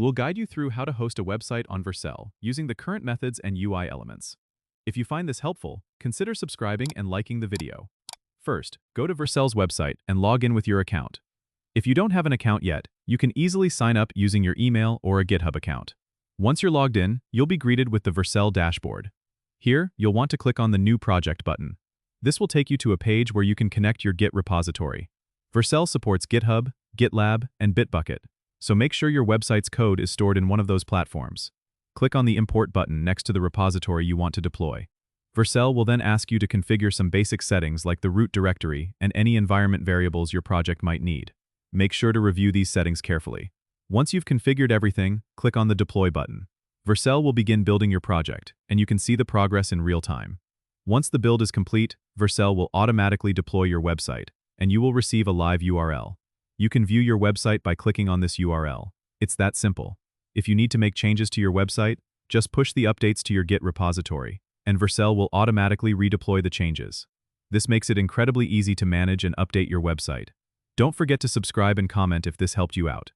We'll guide you through how to host a website on Vercel using the current methods and UI elements. If you find this helpful, consider subscribing and liking the video. First, go to Vercel's website and log in with your account. If you don't have an account yet, you can easily sign up using your email or a GitHub account. Once you're logged in, you'll be greeted with the Vercel dashboard. Here, you'll want to click on the New Project button. This will take you to a page where you can connect your Git repository. Vercel supports GitHub, GitLab, and Bitbucket, so make sure your website's code is stored in one of those platforms. Click on the Import button next to the repository you want to deploy. Vercel will then ask you to configure some basic settings like the root directory and any environment variables your project might need. Make sure to review these settings carefully. Once you've configured everything, click on the Deploy button. Vercel will begin building your project, and you can see the progress in real time. Once the build is complete, Vercel will automatically deploy your website, and you will receive a live URL. You can view your website by clicking on this URL. It's that simple. If you need to make changes to your website, just push the updates to your Git repository, and Vercel will automatically redeploy the changes. This makes it incredibly easy to manage and update your website. Don't forget to subscribe and comment if this helped you out.